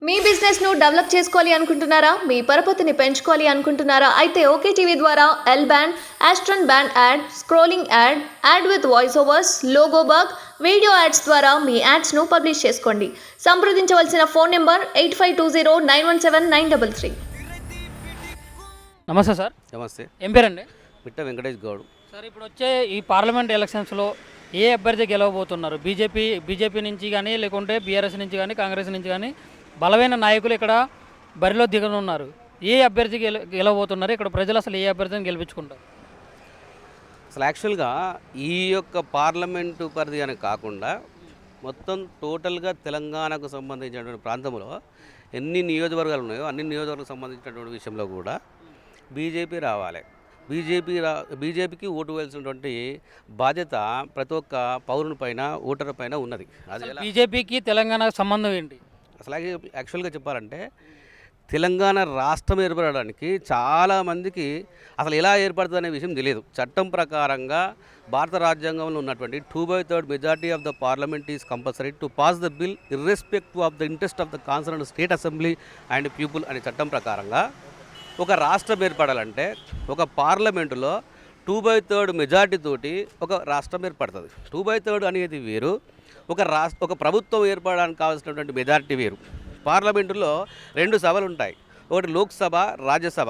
మీ business ను develop చేసుకోవాలి అనుకుంటున్నారా? మీ పరపతిని పెంచుకోవాలి అనుకుంటున్నారా? అయితే ఓకే టీవీ ద్వారా L band, Aston band ad, scrolling ad, ad with voice overs, logo bug, video ads ద్వారా మీ యాడ్స్ ను పబ్లిష్ చేసుకోండి. సంప్రదించవలసిన ఫోన్ నెంబర్ 8520917933. నమస్తే సార్. నమస్తే. ఏం పేరండి? పిట్ట వెంకటేష్ గౌడ్. సార్, ఇప్పుడు వచ్చే ఈ పార్లమెంట్ ఎలక్షన్స్లో ఏ అభ్యర్థి గెలవబోతున్నారు? బీజేపీ నుంచి కానీ, లేకుంటే బీఆర్ఎస్ నుంచి కానీ, కాంగ్రెస్ నుంచి కానీ బలమైన నాయకులు ఇక్కడ బరిలో దిగనున్నారు. ఏ అభ్యర్థి గెలవబోతున్నారు? ఇక్కడ ప్రజలు అసలు ఏ అభ్యర్థిని గెలిపించుకుంటారు? అసలు యాక్చువల్గా ఈ యొక్క పార్లమెంటు పరిధి అని కాకుండా మొత్తం టోటల్గా తెలంగాణకు సంబంధించినటువంటి ప్రాంతంలో ఎన్ని నియోజకవర్గాలు ఉన్నాయో అన్ని నియోజకవర్గాలకు సంబంధించినటువంటి విషయంలో కూడా బీజేపీ రావాలి. బీజేపీకి ఓటు వేయాల్సినటువంటి బాధ్యత ప్రతి ఒక్క పౌరుని పైన, ఓటర్ పైన ఉన్నది. అది బీజేపీకి తెలంగాణకు సంబంధం ఏంటి? అసలు యాక్చువల్గా చెప్పాలంటే తెలంగాణ రాష్ట్రం ఏర్పడడానికి చాలామందికి అసలు ఎలా ఏర్పడుతుంది అనే విషయం తెలియదు. చట్టం ప్రకారంగా భారత రాజ్యాంగంలో ఉన్నటువంటి 2/3 majority of the parliament is compulsory to pass the bill irrespective of the interest of the concerned state assembly and people అనే చట్టం ప్రకారంగా ఒక రాష్ట్రం ఏర్పడాలంటే ఒక పార్లమెంటులో 2/3 మెజారిటీ తోటి ఒక రాష్ట్రం ఏర్పడుతుంది. 2/3 అనేది వేరు, ఒక ప్రభుత్వం ఏర్పడడానికి కావాల్సినటువంటి మెజారిటీ వేరు. పార్లమెంటులో 2 సభలు ఉంటాయి, ఒకటి లోక్సభ, రాజ్యసభ.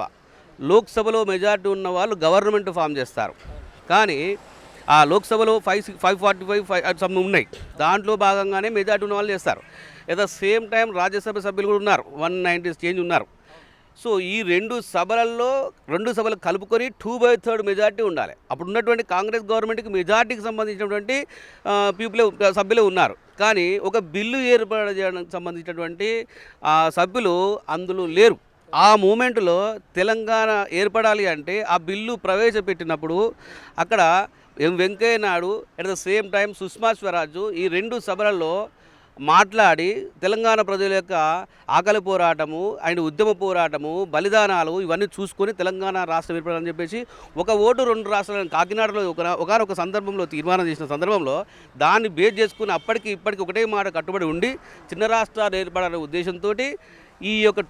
లోక్సభలో మెజారిటీ ఉన్న వాళ్ళు గవర్నమెంట్ ఫామ్ చేస్తారు, కానీ ఆ లోక్సభలో 545 సమ్ ఉన్నాయి, దాంట్లో భాగంగానే మెజారిటీ ఉన్న వాళ్ళు చేస్తారు. At the same time Rajya Sabha సభ్యులు కూడా ఉన్నారు, 190 చేంజ్ ఉన్నారు. సో ఈ 2 సభలు కలుపుకొని 2/3 మెజారిటీ ఉండాలి. అప్పుడు ఉన్నటువంటి కాంగ్రెస్ గవర్నమెంట్కి మెజారిటీకి సంబంధించినటువంటి సభ్యులే ఉన్నారు, కానీ ఒక బిల్లు ఏర్పాటు చేయడానికి సంబంధించినటువంటి సభ్యులు అందులో లేరు. ఆ మూమెంట్లో తెలంగాణ ఏర్పడాలి అంటే ఆ బిల్లు ప్రవేశపెట్టినప్పుడు అక్కడ Venkaiah Naidu at the same time Sushma Swaraj ఈ 2 సభలలో మాట్లాడి తెలంగాణ ప్రజల యొక్క ఆకలి పోరాటము అండ్ ఉద్యమ పోరాటము, బలిదానాలు ఇవన్నీ చూసుకొని తెలంగాణ రాష్ట్రం ఏర్పడాలని చెప్పేసి ఒక ఓటు 2 రాష్ట్రాలను కాకినాడలో ఒకనొక సందర్భంలో తీర్మానం చేసిన సందర్భంలో దాన్ని బేస్ చేసుకుని అప్పటికి ఇప్పటికి ఒకటే మాట కట్టుబడి ఉండి చిన్న రాష్ట్రాలు ఏర్పడాలనే ఉద్దేశంతో ఈ యొక్క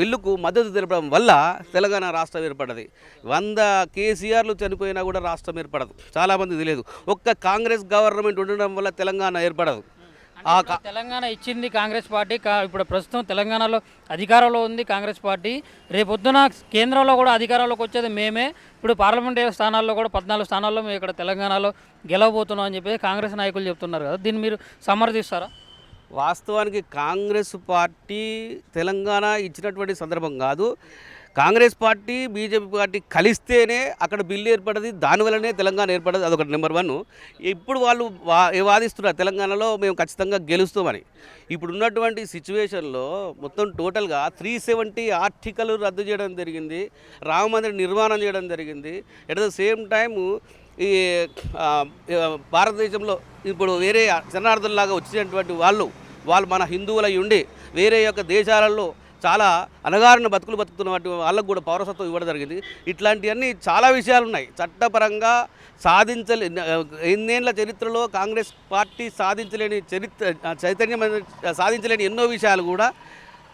బిల్లుకు మద్దతు తెలపడం వల్ల తెలంగాణ రాష్ట్రం ఏర్పడది. 100 కేసీఆర్లు చనిపోయినా కూడా రాష్ట్రం ఏర్పడదు. చాలామంది తెలియదు. ఒక్క కాంగ్రెస్ గవర్నమెంట్ ఉండడం వల్ల తెలంగాణ ఏర్పడదు. తెలంగాణ ఇచ్చింది కాంగ్రెస్ పార్టీ. ఇప్పుడు ప్రస్తుతం తెలంగాణలో అధికారంలో ఉంది కాంగ్రెస్ పార్టీ. రేపొద్దున కేంద్రంలో కూడా అధికారంలోకి వచ్చేది మేమే. ఇప్పుడు పార్లమెంట్ స్థానాల్లో కూడా 14 స్థానాల్లో మేము ఇక్కడ తెలంగాణలో గెలవబోతున్నాం అని చెప్పి కాంగ్రెస్ నాయకులు చెప్తున్నారు కదా, దీన్ని మీరు సమర్థిస్తారా? వాస్తవానికి కాంగ్రెస్ పార్టీ తెలంగాణ ఇచ్చినటువంటి సందర్భం కాదు. కాంగ్రెస్ పార్టీ, బీజేపీ పార్టీ కలిస్తేనే అక్కడ బిల్లు ఏర్పడది, దానివల్లనే తెలంగాణ ఏర్పడదు. అదొకటి నెంబర్ 1. ఇప్పుడు వాళ్ళు వాదిస్తున్నారు తెలంగాణలో మేము ఖచ్చితంగా గెలుస్తామని. ఇప్పుడు ఉన్నటువంటి సిచ్యువేషన్లో మొత్తం టోటల్గా 370 ఆర్టికల్ రద్దు చేయడం జరిగింది, రామ మందిరం నిర్మాణం చేయడం జరిగింది. ఎట్ ద సేమ్ టైము ఈ భారతదేశంలో ఇప్పుడు వేరే శరణార్థుల్లాగా వచ్చినటువంటి వాళ్ళు మన హిందువులై ఉండి వేరే యొక్క దేశాలలో చాలా అనగారిన బతుకులు బతుకుతున్న వాళ్ళకు కూడా పౌరసత్వం ఇవ్వడం జరిగింది. ఇట్లాంటివన్నీ చాలా విషయాలు ఉన్నాయి. చట్టపరంగా ఎన్నేళ్ల చరిత్రలో కాంగ్రెస్ పార్టీ సాధించలేని ఎన్నో విషయాలు కూడా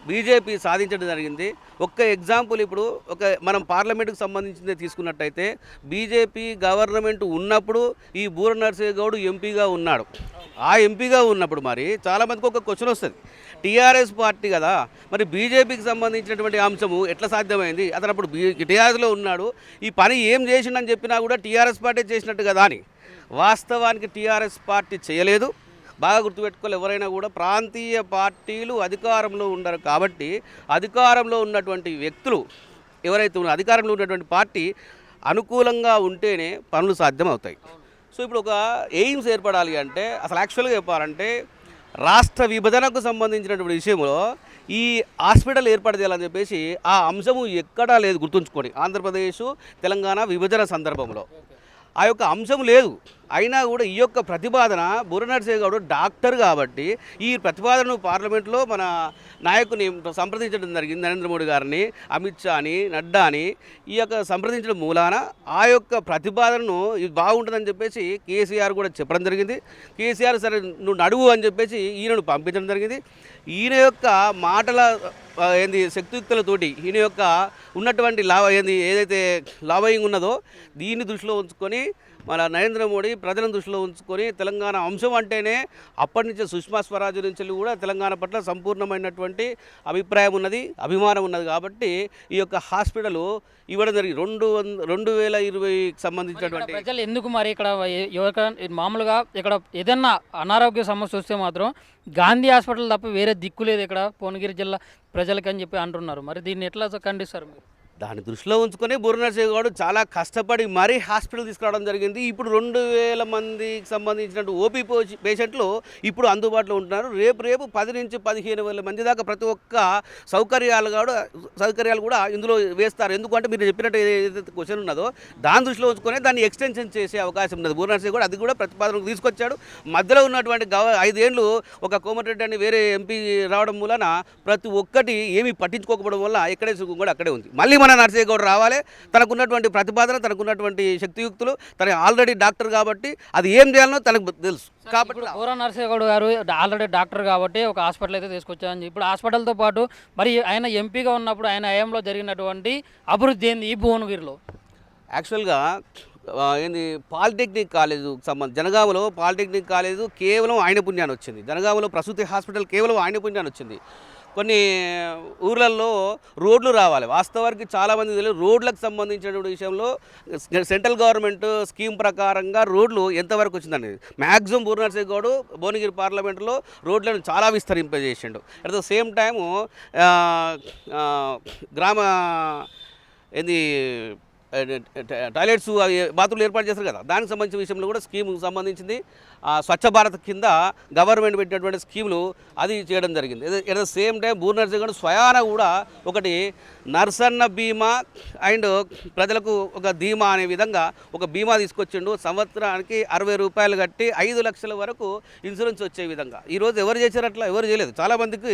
బీజేపీ సాధించడం జరిగింది. ఒక్క ఎగ్జాంపుల్, ఇప్పుడు మనం పార్లమెంటుకు సంబంధించిందే తీసుకున్నట్టయితే బీజేపీ గవర్నమెంట్ ఉన్నప్పుడు ఈ బూర నరసింహ గౌడ్ ఎంపీగా ఉన్నాడు. ఆ ఎంపీగా ఉన్నప్పుడు మరి చాలామందికి ఒక క్వశ్చన్ వస్తుంది, టీఆర్ఎస్ పార్టీ కదా, మరి బీజేపీకి సంబంధించినటువంటి అంశము ఎట్లా సాధ్యమైంది? అతను అప్పుడు టీఆర్ఎస్లో ఉన్నాడు, ఈ పని ఏం చేసిండని చెప్పినా కూడా టీఆర్ఎస్ పార్టీ చేసినట్టు కదా అని. వాస్తవానికి టీఆర్ఎస్ పార్టీ చేయలేదు. బాగా గుర్తుపెట్టుకోవాలి, ఎవరైనా కూడా ప్రాంతీయ పార్టీలు అధికారంలో ఉండరు కాబట్టి అధికారంలో ఉన్నటువంటి వ్యక్తులు ఎవరైతే ఉన్నారో అధికారంలో ఉన్నటువంటి పార్టీ అనుకూలంగా ఉంటేనే పనులు సాధ్యం అవుతాయి. సో ఇప్పుడు ఒక ఎయిమ్స్ ఏర్పడాలి అంటే అసలు యాక్చువల్గా చెప్పాలంటే రాష్ట్ర విభజనకు సంబంధించినటువంటి విషయంలో ఈ హాస్పిటల్ ఏర్పాటు చేయాలని చెప్పేసి ఆ అంశము ఎక్కడా లేదు. గుర్తుంచుకోండి, ఆంధ్రప్రదేశ్ తెలంగాణ విభజన సందర్భంలో ఆ యొక్క అంశం లేదు. అయినా కూడా ఈ యొక్క ప్రతిపాదన బూర నరసింహ గౌడ్ డాక్టర్ కాబట్టి ఈ ప్రతిపాదనను పార్లమెంట్లో మన నాయకుని సంప్రదించడం జరిగింది, నరేంద్ర మోడీ గారిని, అమిత్ షాని, నడ్డాని. ఈ యొక్క సంప్రదించడం మూలాన ఆ యొక్క ప్రతిపాదనను ఇది బాగుంటుందని చెప్పేసి కేసీఆర్ కూడా చెప్పడం జరిగింది. కేసీఆర్ సరే నువ్వు నడువు అని చెప్పేసి ఈయనను పంపించడం జరిగింది. ఈయన యొక్క మాటల శక్తియుక్తులతోటి ఈయన యొక్క ఉన్నటువంటి ఏదైతే లాభయింగ్ ఉన్నదో దీన్ని దృష్టిలో ఉంచుకొని మన నరేంద్ర మోడీ ప్రజలను దృష్టిలో ఉంచుకొని తెలంగాణ అంశం అంటేనే అప్పటి నుంచి సుష్మా స్వరాజ్ నుంచి కూడా తెలంగాణ పట్ల సంపూర్ణమైనటువంటి అభిప్రాయం ఉన్నది, అభిమానం ఉన్నది. కాబట్టి ఈ యొక్క హాస్పిటల్ ఇవ్వడం జరిగింది 2020కి సంబంధించినటువంటి. ప్రజలు ఎందుకు మరి ఇక్కడ మామూలుగా ఇక్కడ ఏదన్నా అనారోగ్య సమస్య వస్తే మాత్రం గాంధీ హాస్పిటల్ తప్ప వేరే దిక్కు లేదు ఇక్కడ భువనగిరి జిల్లా ప్రజలకి అని చెప్పి అంటున్నారు. మరి దీన్ని ఎట్లా ఖండిస్తారు మీరు? దాన్ని దృష్టిలో ఉంచుకొని బూర నరసింహ గౌడ్ చాలా కష్టపడి మరీ హాస్పిటల్ తీసుకురావడం జరిగింది. ఇప్పుడు 2000 మందికి సంబంధించిన ఓపీ పేషెంట్లు ఇప్పుడు అందుబాటులో ఉంటున్నారు. రేపు 10 నుంచి 15,000 మంది దాకా ప్రతి ఒక్క సౌకర్యాలు కూడా ఇందులో వేస్తారు. ఎందుకంటే మీరు చెప్పినట్టు ఏదైతే క్వశ్చన్ ఉన్నదో దాని దృష్టిలో ఉంచుకొని దాన్ని ఎక్స్టెన్షన్ చేసే అవకాశం ఉన్నది. బూర నరసింహ గౌడ్ అది కూడా ప్రతిపాదనకు తీసుకొచ్చాడు. మధ్యలో ఉన్నటువంటి 5 ఏళ్ళు ఒక కోమటిరెడ్డి అని వేరే ఎంపీ రావడం మూలన ప్రతి ఒక్కటి ఏమీ పట్టించుకోకపోవడం వల్ల ఎక్కడే సుఖం కూడా అక్కడే ఉంది. మళ్ళీ మన నరసింహ గౌడ్ రావాలి, తనకున్నటువంటి ప్రతిపాదన, తనకున్నటువంటి శక్తియుక్తులు, తన ఆల్రెడీ డాక్టర్ కాబట్టి అది ఏం చేయాలనో తనకు తెలుసు. కాబట్టి బూర నరసింహ గౌడ్ గారు ఆల్రెడీ డాక్టర్ కాబట్టి ఒక హాస్పిటల్ అయితే తీసుకొచ్చారని. ఇప్పుడు హాస్పిటల్తో పాటు మరి ఆయన ఎంపీగా ఉన్నప్పుడు ఆయన హయాంలో జరిగినటువంటి అభివృద్ధి ఏంది ఈ భువనగిరిలో? యాక్చువల్గా పాలిటెక్నిక్ కాలేజు జనగామలో పాలిటెక్నిక్ కాలేజు కేవలం ఆయన పుణ్యాన్ని వచ్చింది. జనగామలో ప్రసూతి హాస్పిటల్ కేవలం ఆయన పుణ్యాన్ని వచ్చింది. కొన్ని ఊర్లలో రోడ్లు రావాలి. వాస్తవానికి చాలామంది తెలియదు రోడ్లకు సంబంధించినటువంటి విషయంలో సెంట్రల్ గవర్నమెంట్ స్కీమ్ ప్రకారంగా రోడ్లు ఎంతవరకు వచ్చిందని. మ్యాక్సిమం బూర నరసింహ గౌడ్ భువనగిరి పార్లమెంట్లో రోడ్లను చాలా విస్తరింపజేసిండు. అట్ ద సేమ్ టైము గ్రామ టాయిలెట్స్ అవి బాత్రూమ్లు ఏర్పాటు చేస్తారు కదా, దానికి సంబంధించిన విషయంలో కూడా స్కీమ్కి సంబంధించింది స్వచ్ఛ భారత్ కింద గవర్నమెంట్ పెట్టినటువంటి స్కీములు అది చేయడం జరిగింది. ఎట్ ద సేమ్ టైం బూర నరసింహ గౌడ్ స్వయాన కూడా ఒకటి నర్సన్న బీమా అండ్ ప్రజలకు ఒక ధీమా అనే విధంగా ఒక బీమా తీసుకొచ్చిండు. సంవత్సరానికి 60 రూపాయలు కట్టి 5 లక్షల వరకు ఇన్సూరెన్స్ వచ్చే విధంగా. ఈరోజు ఎవరు చేశారు అట్లా? ఎవరు చేయలేదు. చాలామందికి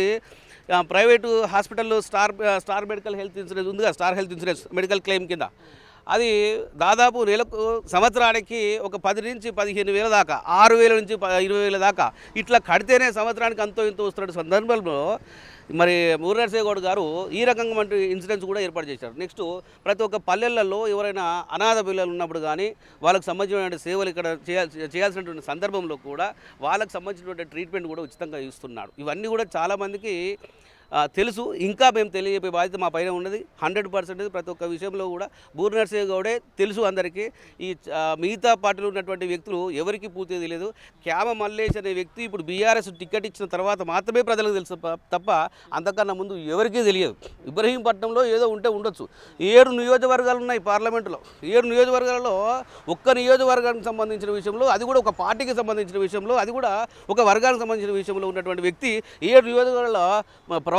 ప్రైవేటు హాస్పిటల్లో స్టార్ మెడికల్ హెల్త్ ఇన్సూరెన్స్ ఉందిగా, star health insurance medical claim కింద అది దాదాపు నెలకు సంవత్సరానికి ఒక 10 నుంచి 15,000 దాకా, 6,000 నుంచి 20,000 దాకా ఇట్లా కడితేనే సంవత్సరానికి అంతో ఇంతో వస్తున్న సందర్భంలో మరి బూర నరసింహ గౌడ్ గారు ఈ రకంగా ఇన్సూరెన్స్ కూడా ఏర్పాటు చేశారు. నెక్స్ట్ ప్రతి ఒక్క పల్లెలలో ఎవరైనా అనాథ పిల్లలు ఉన్నప్పుడు కానీ వాళ్ళకి సంబంధించినటువంటి సేవలు ఇక్కడ చేయాల్సినటువంటి సందర్భంలో కూడా వాళ్ళకి సంబంధించినటువంటి ట్రీట్మెంట్ కూడా ఉచితంగా ఇస్తున్నాడు. ఇవన్నీ కూడా చాలామందికి తెలుసు. ఇంకా మేము తెలియజేపే బాధ్యత మా పైన ఉన్నది. 100% ప్రతి ఒక్క విషయంలో కూడా బూర నరసింహ గౌడే తెలుసు అందరికీ. ఈ మిగతా పార్టీలో ఉన్నటువంటి వ్యక్తులు ఎవరికి పూర్తిగా తెలియదు. క్యామ మల్లేష్ అనే వ్యక్తి ఇప్పుడు బీఆర్ఎస్ టికెట్ ఇచ్చిన తర్వాత మాత్రమే ప్రజలకు తెలుసు తప్ప అంతకన్నా ముందు ఎవరికీ తెలియదు. ఇబ్రహీంపట్నంలో ఏదో ఉంటే ఉండొచ్చు. 7 నియోజకవర్గాలు ఉన్నాయి పార్లమెంటులో. 7 నియోజకవర్గాలలో ఒక్క నియోజకవర్గానికి సంబంధించిన విషయంలో, అది కూడా ఒక పార్టీకి సంబంధించిన విషయంలో, అది కూడా ఒక వర్గానికి సంబంధించిన విషయంలో ఉన్నటువంటి వ్యక్తి 7 నియోజకవర్గాల్లో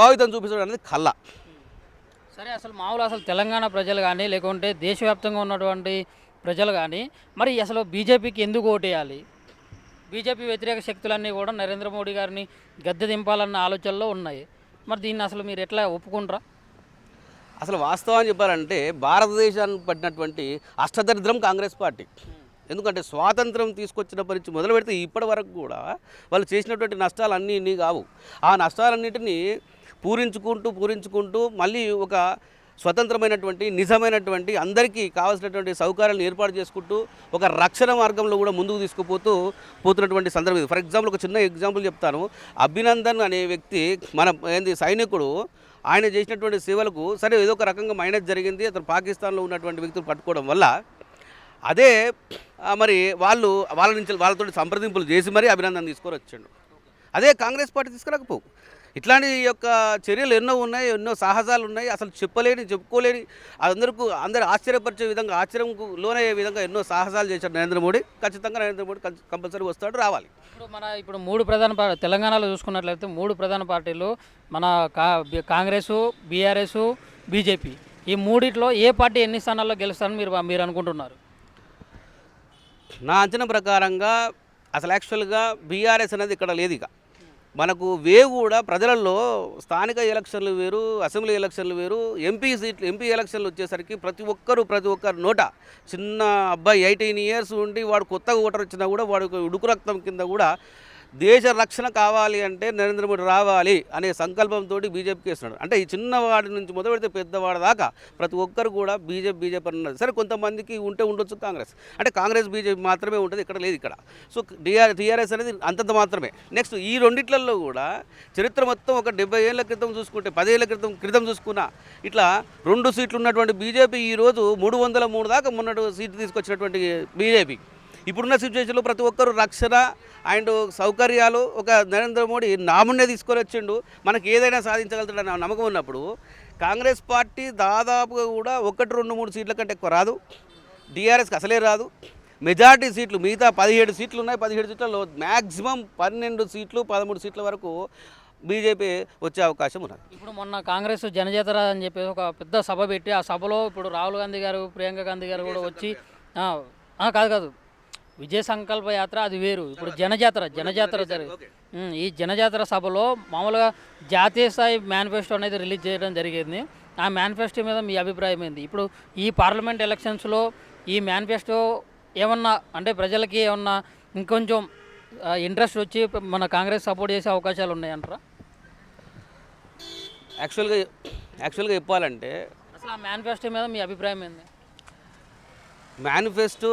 ప్రభావితం చూపించడం అనేది కళ్ళ. సరే, అసలు తెలంగాణ ప్రజలు కానీ లేకుంటే దేశవ్యాప్తంగా ఉన్నటువంటి ప్రజలు కానీ మరి అసలు బీజేపీకి ఎందుకు ఓటేయాలి? బీజేపీ వ్యతిరేక శక్తులన్నీ కూడా నరేంద్ర మోడీ గారిని గద్దె దింపాలన్న ఆలోచనలో ఉన్నాయి. మరి దీన్ని అసలు మీరు ఎట్లా ఒప్పుకుంటారా? అసలు వాస్తవాన్ని చెప్పాలంటే భారతదేశానికి పట్టినటువంటి అష్టదరిద్రం కాంగ్రెస్ పార్టీ. ఎందుకంటే స్వాతంత్రం తీసుకొచ్చినప్పటి నుంచి మొదలు పెడితే ఇప్పటి వరకు కూడా వాళ్ళు చేసినటువంటి నష్టాలు అన్నీ కావు. ఆ నష్టాలన్నింటినీ పూరించుకుంటూ మళ్ళీ ఒక స్వతంత్రమైనటువంటి నిజమైనటువంటి అందరికీ కావాల్సినటువంటి సౌకర్యాలను ఏర్పాటు చేసుకుంటూ ఒక రక్షణ మార్గంలో కూడా ముందుకు తీసుకుపోతున్నటువంటి సందర్భం ఇది. ఫర్ ఎగ్జాంపుల్ ఒక చిన్న ఎగ్జాంపుల్ చెప్తాను. అభినందన్ అనే వ్యక్తి మన సైనికుడు, ఆయన చేసినటువంటి సేవలకు సరే ఏదో ఒక రకంగా మైనస్ జరిగింది. అతను పాకిస్తాన్లో ఉన్నటువంటి వ్యక్తులు పట్టుకోవడం వల్ల అదే మరి వాళ్ళతో సంప్రదింపులు చేసి మరీ అభినందన తీసుకొని వచ్చాడు. అదే కాంగ్రెస్ పార్టీ తీసుకురాకపోవు. ఇట్లాంటి యొక్క చర్యలు ఎన్నో ఉన్నాయి, ఎన్నో సాహసాలు ఉన్నాయి. అసలు చెప్పుకోలేని అందరూ ఆశ్చర్యపరిచే విధంగా, ఆశ్చర్యంకు లోనయ్యే విధంగా ఎన్నో సాహసాలు చేశాడు నరేంద్ర మోడీ. ఖచ్చితంగా నరేంద్ర మోడీ కంపల్సరీ వస్తాడు, రావాలి. ఇప్పుడు 3 ప్రధాన తెలంగాణలో చూసుకున్నట్లయితే 3 ప్రధాన పార్టీలు మన కాంగ్రెస్, బీఆర్ఎస్, బీజేపీ. ఈ మూడిట్లో ఏ పార్టీ ఎన్ని స్థానాల్లో గెలుస్తారని మీరు అనుకుంటున్నారు? నా అంచనా ప్రకారంగా అసలు యాక్చువల్గా బీఆర్ఎస్ అనేది ఇక్కడ లేదు. ఇక మనకు వేవ్ కూడా ప్రజలలో స్థానిక ఎలక్షన్లు వేరు, అసెంబ్లీ ఎలక్షన్లు వేరు, ఎంపీ ఎలక్షన్లు వచ్చేసరికి ప్రతి ఒక్కరు నోట చిన్న అబ్బాయి 18 ఇయర్స్ ఉండి వాడు కొత్తగా ఓటర్ వచ్చినా కూడా వాడు ఉడుకు రక్తం కింద కూడా దేశ రక్షణ కావాలి అంటే నరేంద్ర మోడీ రావాలి అనే సంకల్పంతో బీజేపీకి వేస్తున్నాడు. అంటే ఈ చిన్నవాడి నుంచి మొదలు పెడితే పెద్దవాడి దాకా ప్రతి ఒక్కరు కూడా బీజేపీ అన్నది. సరే, కొంతమందికి ఉండొచ్చు కాంగ్రెస్, అంటే కాంగ్రెస్ బీజేపీ మాత్రమే ఉంటుంది, ఇక్కడ లేదు ఇక్కడ. సో టీఆర్ఎస్ అనేది అంతంత మాత్రమే. నెక్స్ట్ ఈ రెండిట్లలో కూడా చరిత్ర మొత్తం ఒక 70 ఏళ్ల క్రితం చూసుకుంటే, 10 ఏళ్ల క్రితం చూసుకున్నా ఇట్లా 2 సీట్లు ఉన్నటువంటి బీజేపీ ఈరోజు 303 దాకా మొన్నటి సీట్లు తీసుకొచ్చినటువంటి బీజేపీ ఇప్పుడున్న సిచ్యువేషన్లో ప్రతి ఒక్కరు రక్షణ అండ్ సౌకర్యాలు ఒక నరేంద్ర మోడీ నామున్నే తీసుకొని వచ్చిండు, మనకి ఏదైనా సాధించగలుగుతాడన్న నమ్మకం ఉన్నప్పుడు కాంగ్రెస్ పార్టీ దాదాపుగా కూడా 1, 2, 3 సీట్ల కంటే ఎక్కువ రాదు. టీఆర్ఎస్కి అసలే రాదు. మెజారిటీ సీట్లు మిగతా 17 సీట్లు ఉన్నాయి. 17 సీట్లలో మ్యాక్సిమం 12 సీట్లు 13 సీట్ల వరకు బీజేపీ వచ్చే అవకాశం ఉన్నది. ఇప్పుడు మొన్న కాంగ్రెస్ జనజాతర అని చెప్పేసి ఒక పెద్ద సభ పెట్టి ఆ సభలో ఇప్పుడు రాహుల్ గాంధీ గారు, ప్రియాంక గాంధీ గారు కూడా వచ్చి కాదు విజయ సంకల్ప యాత్ర అది వేరు. ఇప్పుడు జనజాతర ఈ జనజాతర సభలో మామూలుగా జాతీయ స్థాయి మేనిఫెస్టో అనేది రిలీజ్ చేయడం జరిగింది. ఆ మేనిఫెస్టో మీద మీ అభిప్రాయం ఏంది? ఇప్పుడు ఈ పార్లమెంట్ ఎలక్షన్స్లో ఈ మేనిఫెస్టో ఏమన్నా అంటే ప్రజలకి ఏమన్నా ఇంకొంచెం ఇంట్రెస్ట్ వచ్చి మన కాంగ్రెస్ సపోర్ట్ చేసే అవకాశాలు ఉన్నాయంటారా? యాక్చువల్గా చెప్పాలంటే అసలు ఆ మేనిఫెస్టో మీద మీ అభిప్రాయం ఏంది? మేనిఫెస్టో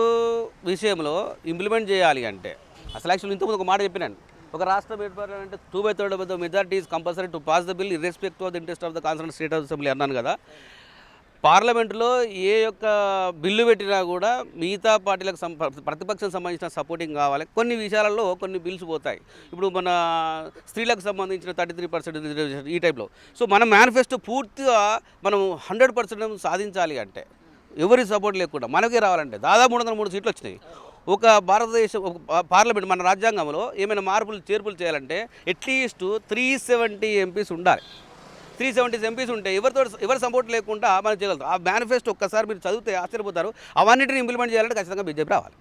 విషయంలో ఇంప్లిమెంట్ చేయాలి అంటే అసలు యాక్చువల్ ఇంతకుముందు ఒక మాట చెప్పినాను, ఒక రాష్ట్రం ఏర్పడాలంటే 2/3 of the majority is compulsory to pass the bill irrespective of the interest of the concern state assembly అన్నాను కదా. పార్లమెంట్లో ఏ యొక్క బిల్లు పెట్టినా కూడా మిగతా పార్టీలకు ప్రతిపక్షం సంబంధించిన సపోర్టింగ్ కావాలి. కొన్ని విషయాలలో కొన్ని బిల్స్ పోతాయి. ఇప్పుడు మన స్త్రీలకు సంబంధించిన 33% రిజర్వేషన్ ఈ టైప్లో. సో మన మేనిఫెస్టో పూర్తిగా మనం 100% సాధించాలి అంటే ఎవరి సపోర్ట్ లేకుండా మనకే రావాలంటే దాదాపు 303 సీట్లు వచ్చినాయి. ఒక భారతదేశం పార్లమెంట్ మన రాజ్యాంగంలో ఏమైనా చేర్పులు చేయాలంటే అట్లీస్ట్ 370 ఎంపీస్ ఉండాలి. 370 ఎంపీస్ ఉంటే ఎవరి సపోర్ట్ లేకుండా మనం చేయగలుగుతాం. ఆ మేనిఫెస్టో ఒక్కసారి మీరు చదివితే ఆశ్చర్యపోతారు. అవన్నిటిని ఇంప్లిమెంట్ చేయాలంటే ఖచ్చితంగా బీజేపీ రావాలి.